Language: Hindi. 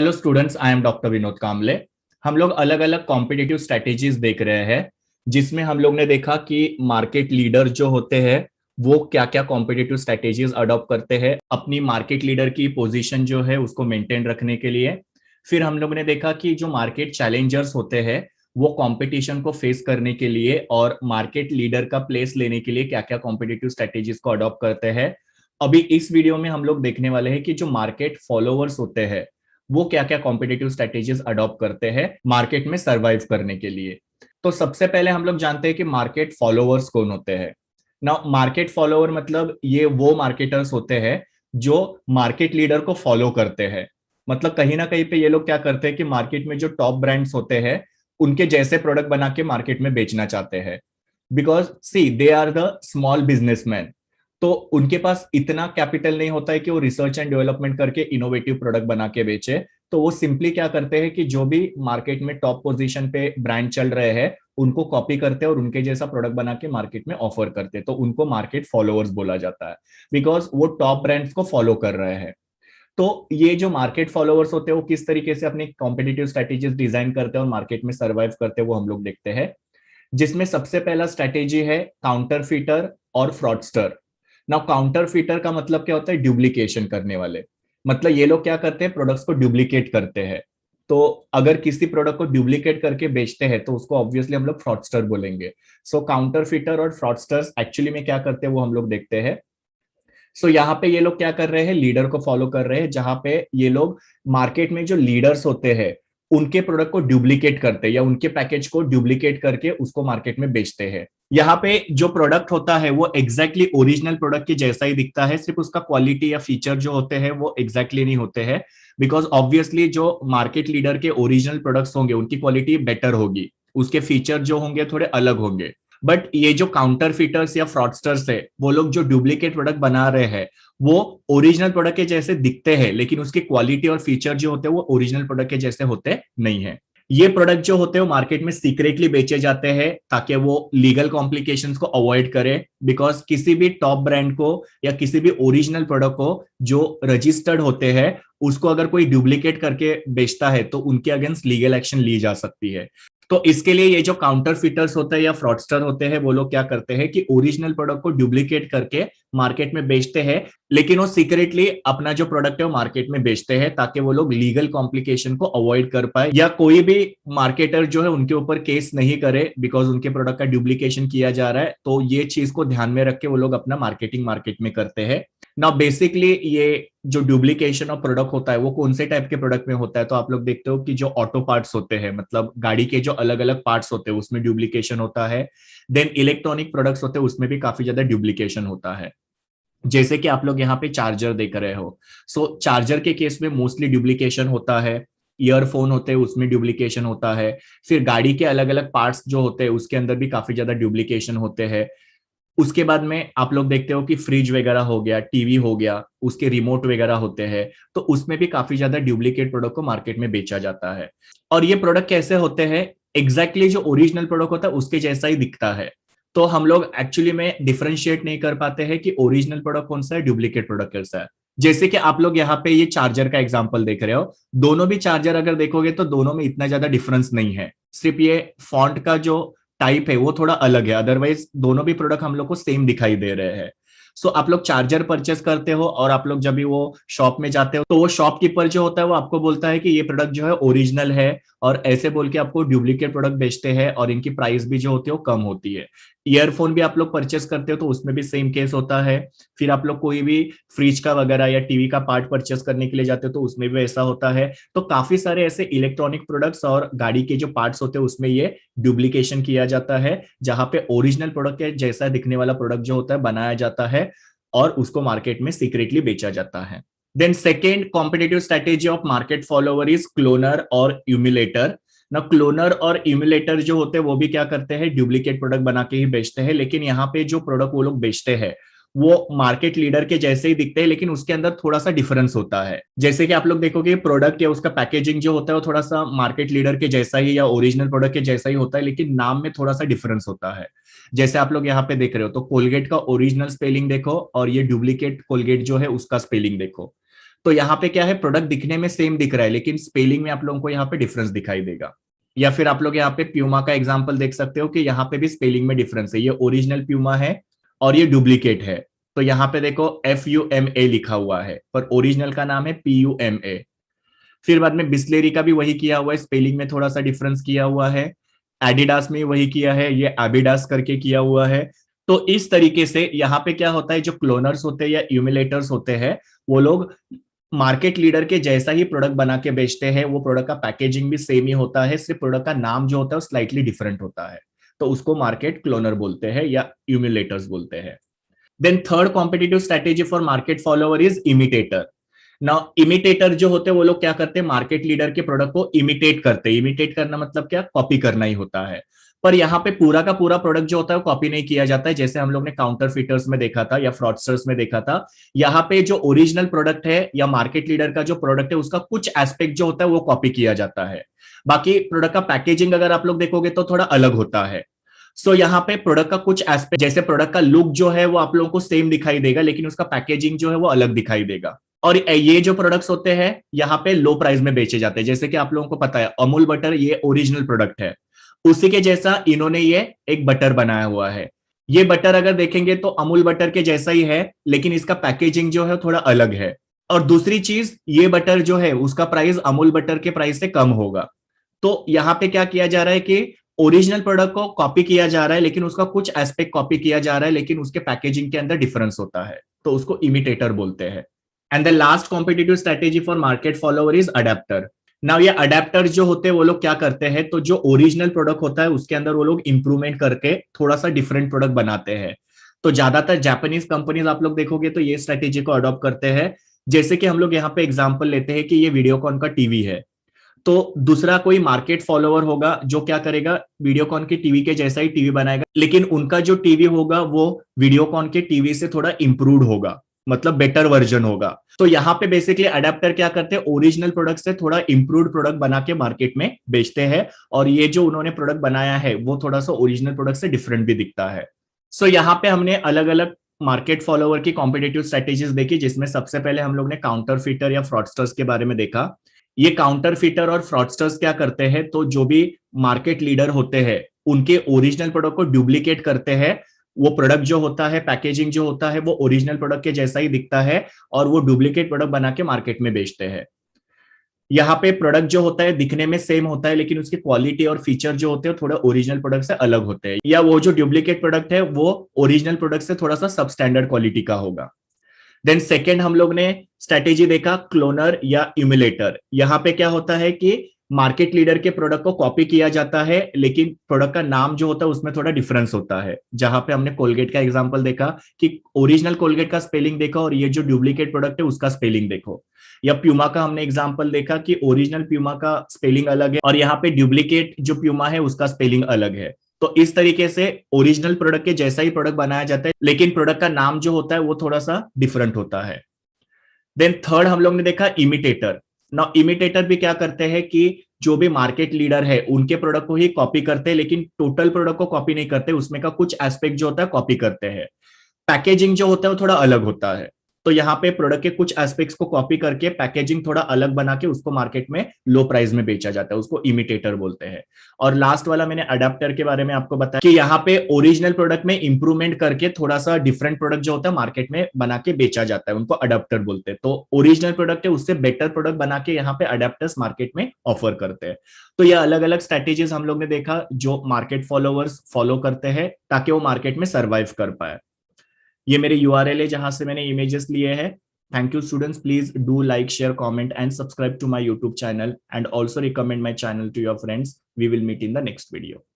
Hello students, I am doctor Vinod Kamle. हम लोग अलग अलग कॉम्पिटिटिव स्ट्रेटेजीज देख रहे हैं, जिसमें हम लोग ने देखा कि मार्केट लीडर जो होते हैं वो क्या क्या कॉम्पिटिटिव स्ट्रेटेजीज अडॉप्ट करते हैं अपनी मार्केट लीडर की पोजीशन जो है उसको मेंटेन रखने के लिए। फिर हम लोग ने देखा कि जो मार्केट चैलेंजर्स होते हैं वो कंपटीशन को फेस करने के लिए और मार्केट लीडर का प्लेस लेने के लिए क्या क्या कॉम्पिटिटिव स्ट्रेटेजीज को अडॉप्ट करते हैं। अभी इस वीडियो में हम लोग देखने वाले हैं कि जो मार्केट फॉलोअर्स होते हैं वो क्या क्या कॉम्पिटिटिव स्ट्रेटेजीज अडॉप्ट करते हैं मार्केट में सरवाइव करने के लिए। तो सबसे पहले हम लोग जानते हैं कि मार्केट फॉलोअर्स कौन होते हैं। ना मार्केट फॉलोअर मतलब ये वो मार्केटर्स होते हैं जो मार्केट लीडर को फॉलो करते हैं। मतलब कहीं ना कहीं पे ये लोग क्या करते हैं कि मार्केट में जो टॉप ब्रांड्स होते हैं उनके जैसे प्रोडक्ट बना के मार्केट में बेचना चाहते हैं। Because see they are the small businessman, तो उनके पास इतना कैपिटल नहीं होता है कि वो रिसर्च एंड डेवलपमेंट करके इनोवेटिव प्रोडक्ट बना के बेचे। तो वो सिंपली क्या करते हैं कि जो भी मार्केट में टॉप पोजीशन पे ब्रांड चल रहे हैं उनको कॉपी करते हैं और उनके जैसा प्रोडक्ट बना के मार्केट में ऑफर करते हैं। तो उनको मार्केट फॉलोअर्स बोला जाता है, बिकॉज वो टॉप ब्रांड्स को फॉलो कर रहे हैं। तो ये जो मार्केट फॉलोअर्स होते हैं वो किस तरीके से अपनी कॉम्पिटिटिव स्ट्रेटेजीज डिजाइन करते हैं और मार्केट में सर्वाइव करते हैं वो हम लोग देखते हैं। जिसमें सबसे पहला स्ट्रेटेजी है काउंटर फीटर और फ्रॉडस्टर। नाउ काउंटर फीटर का मतलब क्या होता है? डुप्लीकेशन करने वाले। मतलब ये लोग क्या करते हैं? प्रोडक्ट्स को डुप्लीकेट करते हैं। तो अगर किसी प्रोडक्ट को डुप्लीकेट करके बेचते हैं तो उसको ऑब्वियसली हम लोग फ्रॉडस्टर बोलेंगे। सो काउंटर फीटर और फ्रॉडस्टर्स एक्चुअली में क्या करते हैं वो हम लोग देखते हैं। सो यहाँ पे ये लोग क्या कर रहे हैं? लीडर को फॉलो कर रहे हैं, जहां पे ये लोग मार्केट में जो लीडर्स होते हैं उनके प्रोडक्ट को डुप्लीकेट करते हैं या उनके पैकेज को डुप्लीकेट करके उसको मार्केट में बेचते हैं। यहाँ पे जो प्रोडक्ट होता है वो एग्जैक्टली ओरिजिनल प्रोडक्ट के जैसा ही दिखता है, सिर्फ उसका क्वालिटी या फीचर जो होते हैं वो एग्जैक्टली नहीं होते हैं। बिकॉज ऑब्वियसली जो मार्केट लीडर के ओरिजिनल प्रोडक्ट्स होंगे उनकी क्वालिटी बेटर होगी, उसके फीचर जो होंगे थोड़े अलग होंगे। बट ये जो काउंटर फीटर्स या फ्रॉडस्टर्स है वो लोग जो डुप्लीकेट प्रोडक्ट बना रहे हैं वो ओरिजिनल प्रोडक्ट के जैसे दिखते हैं, लेकिन उसकी क्वालिटी और फीचर जो होते हैं वो ओरिजिनल प्रोडक्ट के जैसे होते नहीं है। ये प्रोडक्ट जो होते हैं वो मार्केट में सीक्रेटली बेचे जाते हैं ताकि वो लीगल कॉम्प्लिकेशंस को अवॉइड करे। बिकॉज किसी भी टॉप ब्रांड को या किसी भी ओरिजिनल प्रोडक्ट को जो रजिस्टर्ड होते हैं उसको अगर कोई डुप्लीकेट करके बेचता है तो उनके अगेंस्ट लीगल एक्शन ली जा सकती है। तो इसके लिए ये जो काउंटर फीटर्स होते हैं या फ्रॉडस्टर होते हैं वो लोग क्या करते हैं कि ओरिजिनल प्रोडक्ट को डुप्लीकेट करके मार्केट में बेचते हैं, लेकिन वो सीक्रेटली अपना जो प्रोडक्ट है वो मार्केट में बेचते हैं ताकि वो लोग लीगल कॉम्प्लिकेशन को अवॉइड कर पाए या कोई भी मार्केटर जो है उनके ऊपर केस नहीं करे बिकॉज उनके प्रोडक्ट का डुप्लीकेशन किया जा रहा है। तो ये चीज को ध्यान में रख के वो लोग अपना मार्केटिंग मार्केट में करते हैं। ना बेसिकली ये जो डुप्लीकेशन ऑफ प्रोडक्ट होता है वो कौन से टाइप के प्रोडक्ट में होता है? तो आप लोग देखते हो कि जो ऑटो पार्ट्स होते हैं, मतलब गाड़ी के जो अलग अलग पार्ट्स होते हैं उसमें डुप्लीकेशन होता है। देन इलेक्ट्रॉनिक प्रोडक्ट्स होते हैं उसमें भी काफी ज्यादा डुप्लीकेशन होता है। जैसे कि आप लोग यहाँ पे चार्जर देख रहे हो। सो चार्जर के केस में मोस्टली डुप्लीकेशन होता है। ईयरफोन होते हैं उसमें डुप्लीकेशन होता है। फिर गाड़ी के अलग अलग पार्ट्स जो होते हैं उसके अंदर भी काफी ज्यादा डुप्लीकेशन होते हैं। उसके बाद में आप लोग देखते हो कि फ्रिज वगैरह हो गया, टीवी हो गया, उसके रिमोट वगैरह होते हैं। तो उसमें भी काफी ज्यादा डुप्लीकेट प्रोडक्ट को मार्केट में बेचा जाता है। और ये प्रोडक्ट कैसे होते हैं? एग्जैक्टली जो ओरिजिनल प्रोडक्ट होता है उसके जैसा ही दिखता है। तो हम लोग एक्चुअली में डिफरेंशिएट नहीं कर पाते हैं कि ओरिजिनल प्रोडक्ट कौन सा है, डुप्लीकेट प्रोडक्ट कौन सा है। जैसे कि आप लोग यहाँ पे ये चार्जर का एग्जांपल देख रहे हो, दोनों भी चार्जर अगर देखोगे तो दोनों में इतना ज्यादा डिफरेंस नहीं है। सिर्फ ये फॉन्ट का जो टाइप है वो थोड़ा अलग है, अदरवाइज दोनों भी प्रोडक्ट हम लोग को सेम दिखाई दे रहे हैं। सो आप लोग चार्जर परचेस करते हो और आप लोग जब भी वो शॉप में जाते हो तो वो शॉपकीपर जो होता है वो आपको बोलता है कि ये प्रोडक्ट जो है ओरिजिनल है, और ऐसे बोल के आपको डुप्लीकेट प्रोडक्ट बेचते हैं और इनकी प्राइस भी जो होती है वो कम होती है। ईयरफोन भी आप लोग परचेस करते हो तो उसमें भी सेम केस होता है। फिर आप लोग कोई भी फ्रिज का वगैरह या टीवी का पार्ट परचेस करने के लिए जाते हो तो उसमें भी ऐसा होता है। तो काफी सारे ऐसे इलेक्ट्रॉनिक प्रोडक्ट्स और गाड़ी के जो पार्ट्स होते हैं उसमें ये डुप्लीकेशन किया जाता है, जहां पे ओरिजिनल प्रोडक्ट के जैसा दिखने वाला प्रोडक्ट जो होता है बनाया जाता है और उसको मार्केट में सीक्रेटली बेचा जाता है। Then second competitive strategy of market follower is cloner और इम्यूलेटर। ना क्लोनर और इम्यूलेटर जो होते हैं वो भी क्या करते हैं? डुप्लीकेट प्रोडक्ट बना के ही बेचते हैं, लेकिन यहाँ पे जो प्रोडक्ट वो लोग बेचते हैं वो मार्केट लीडर के जैसे ही दिखते हैं, लेकिन उसके अंदर थोड़ा सा डिफरेंस होता है। जैसे कि आप लोग देखोगे प्रोडक्ट या उसका पैकेजिंग जो होता है वो थोड़ा सा मार्केट लीडर के जैसा ही या ओरिजिनल प्रोडक्ट के जैसा ही होता है, लेकिन नाम में थोड़ा सा डिफरेंस होता है। जैसे आप लोग यहाँ पे देख रहे हो तो कोलगेट का ओरिजिनल स्पेलिंग देखो और ये डुप्लीकेट कोलगेट जो है उसका स्पेलिंग देखो। तो यहाँ पे क्या है, प्रोडक्ट दिखने में सेम दिख रहा है लेकिन स्पेलिंग में आप लोगों को यहाँ पे डिफरेंस दिखाई देगा। या फिर आप लोग यहाँ पे प्यूमा का एग्जांपल देख सकते हो कि यहाँ पे भी स्पेलिंग में डिफरेंस है, ये ओरिजिनल प्यूमा है और ये डुप्लीकेट है। तो यहाँ पे देखो FUMA लिखा हुआ है पर ओरिजिनल का नाम है PUMA। फिर बाद में बिस्लेरी का भी वही किया हुआ है, स्पेलिंग में थोड़ा सा डिफरेंस किया हुआ है। एडिडास में वही किया है, ये एबिडास करके किया हुआ है। तो इस तरीके से यहाँ पे क्या होता है, जो क्लोनर्स होते हैं या इम्यूलेटर्स होते हैं वो लोग मार्केट लीडर के जैसा ही प्रोडक्ट बना के बेचते हैं। वो प्रोडक्ट का पैकेजिंग भी सेम ही होता है, सिर्फ प्रोडक्ट का नाम जो होता है वो स्लाइटली डिफरेंट होता है। तो उसको मार्केट क्लोनर बोलते हैं या इम्यूलेटर्स बोलते हैं। Then third competitive strategy for market follower is imitator. Now imitator जो होते हैं वो लोग क्या करते हैं, मार्केट लीडर के प्रोडक्ट को इमिटेट करते हैं। इमिटेट करना मतलब क्या, कॉपी करना ही होता है। पर यहाँ पे पूरा का पूरा प्रोडक्ट जो होता है वो कॉपी नहीं किया जाता है, जैसे हम लोग ने काउंटर फिटर्स में देखा था या फ्रॉडस्टर्स में देखा था। यहाँ पे जो ओरिजिनल प्रोडक्ट है या मार्केट लीडर का जो प्रोडक्ट है उसका कुछ एस्पेक्ट जो होता है वो कॉपी किया जाता है। बाकी प्रोडक्ट का पैकेजिंग अगर आप लोग देखोगे तो थोड़ा अलग होता है। सो यहाँ पे प्रोडक्ट का कुछ एस्पेक्ट, जैसे प्रोडक्ट का लुक जो है वो आप लोगों को सेम दिखाई देगा लेकिन उसका पैकेजिंग जो है वो अलग दिखाई देगा। और ये जो प्रोडक्ट्स होते हैं यहाँ पे लो प्राइस में बेचे जाते हैं। जैसे कि आप लोगों को पता है अमूल बटर ये ओरिजिनल प्रोडक्ट है, उसी के जैसा इन्होंने ये एक बटर बनाया हुआ है। ये बटर अगर देखेंगे तो अमूल बटर के जैसा ही है लेकिन इसका पैकेजिंग जो है थोड़ा अलग है। और दूसरी चीज, ये बटर जो है उसका प्राइस अमूल बटर के प्राइस से कम होगा। तो यहाँ पे क्या किया जा रहा है कि ओरिजिनल प्रोडक्ट को कॉपी किया जा रहा है लेकिन उसका कुछ एस्पेक्ट कॉपी किया जा रहा है लेकिन उसके पैकेजिंग के अंदर डिफरेंस होता है, तो उसको इमिटेटर बोलते हैं। And the last competitive strategy for market follower is adapter. Now ये अडेप्टर जो होते हैं वो लोग क्या करते हैं, तो जो ओरिजिनल प्रोडक्ट होता है उसके अंदर वो लोग इंप्रूवमेंट करके थोड़ा सा डिफरेंट प्रोडक्ट बनाते हैं। तो ज्यादातर जापानीज कंपनीज आप लोग देखोगे तो ये स्ट्रेटेजी को अडॉप्ट करते हैं। जैसे कि हम लोग यहाँ पे एग्जांपल लेते हैं कि ये वीडियोकॉन का टीवी है, तो दूसरा कोई मार्केट फॉलोअर होगा जो क्या करेगा, वीडियोकॉन के टीवी के जैसा ही टीवी बनाएगा लेकिन उनका जो टीवी होगा वो वीडियोकॉन के टीवी से थोड़ा इंप्रूव्ड होगा, मतलब बेटर वर्जन होगा। तो यहाँ पे बेसिकली अडेप्टर क्या करते हैं, ओरिजिनल प्रोडक्ट से थोड़ा इंप्रूव्ड प्रोडक्ट बना के मार्केट में बेचते हैं और ये जो उन्होंने प्रोडक्ट बनाया है वो थोड़ा सा ओरिजिनल प्रोडक्ट से डिफरेंट भी दिखता है। सो यहाँ पे हमने अलग अलग मार्केट फॉलोअर की कॉम्पिटिटिव स्ट्रेटेजीज देखी, जिसमें सबसे पहले हम लोग ने काउंटर फिटर या फ्रॉडस्टर्स के बारे में देखा। ये काउंटर फिटर और फ्रॉडस्टर्स क्या करते हैं, तो जो भी मार्केट लीडर होते हैं उनके ओरिजिनल प्रोडक्ट को डुप्लीकेट करते हैं। वो प्रोडक्ट जो होता है, पैकेजिंग जो होता है वो ओरिजिनल प्रोडक्ट के जैसा ही दिखता है और वो डुप्लीकेट प्रोडक्ट बना के मार्केट में बेचते हैं। यहाँ पे प्रोडक्ट जो होता है दिखने में सेम होता है लेकिन उसकी क्वालिटी और फीचर जो होते हैं थोड़ा ओरिजिनल प्रोडक्ट से अलग होते हैं, या वो जो डुप्लीकेट प्रोडक्ट है वो ओरिजिनल प्रोडक्ट से थोड़ा सा सब स्टैंडर्ड क्वालिटी का होगा। देन सेकेंड हम लोग ने स्ट्रेटेजी देखा क्लोनर या इम्यूलेटर। यहाँ पे क्या होता है कि मार्केट लीडर के प्रोडक्ट को कॉपी किया जाता है लेकिन प्रोडक्ट का नाम जो होता है उसमें थोड़ा डिफरेंस होता है। जहां पे हमने कोलगेट का एग्जांपल देखा कि ओरिजिनल कोलगेट का स्पेलिंग देखा और ये जो डुप्लीकेट प्रोडक्ट है उसका स्पेलिंग देखो। या प्यूमा का हमने एग्जांपल देखा कि ओरिजिनल प्यूमा का स्पेलिंग अलग है और यहाँ पे डुप्लीकेट जो प्यूमा है उसका स्पेलिंग अलग है। तो इस तरीके से ओरिजिनल प्रोडक्ट के जैसा ही प्रोडक्ट बनाया जाता है लेकिन प्रोडक्ट का नाम जो होता है वो थोड़ा सा डिफरेंट होता है। देन थर्ड हम लोग ने देखा इमिटेटर। नाउ इमिटेटर भी क्या करते हैं कि जो भी मार्केट लीडर है उनके प्रोडक्ट को ही कॉपी करते हैं लेकिन टोटल प्रोडक्ट को कॉपी नहीं करते, उसमें का कुछ एस्पेक्ट जो होता है कॉपी करते हैं। पैकेजिंग जो होता है वो थोड़ा अलग होता है। तो यहाँ पे प्रोडक्ट के कुछ एस्पेक्ट्स को कॉपी करके पैकेजिंग थोड़ा अलग बना के उसको मार्केट में लो प्राइस में बेचा जाता है, उसको इमिटेटर बोलते हैं। और लास्ट वाला मैंने अडेप्टर के बारे में आपको बताया कि यहाँ पे ओरिजिनल प्रोडक्ट में इंप्रूवमेंट करके थोड़ा सा डिफरेंट प्रोडक्ट जो होता है मार्केट में बना के बेचा जाता है, उनको अडेप्टर बोलते हैं। तो ओरिजिनल प्रोडक्ट है उससे बेटर प्रोडक्ट बना के यहाँ पे अडेप्टर्स मार्केट में ऑफर करते हैं। तो ये अलग अलग स्ट्रेटेजीज हम लोग ने देखा जो मार्केट फॉलोअर्स फॉलो करते हैं ताकि वो मार्केट में सर्वाइव कर पाए। ये मेरे URL है जहां से मैंने इमेजेस लिए हैं। Thank you students, please do like, share, comment and subscribe to my YouTube channel and also recommend my channel to your friends. We will meet in the next video.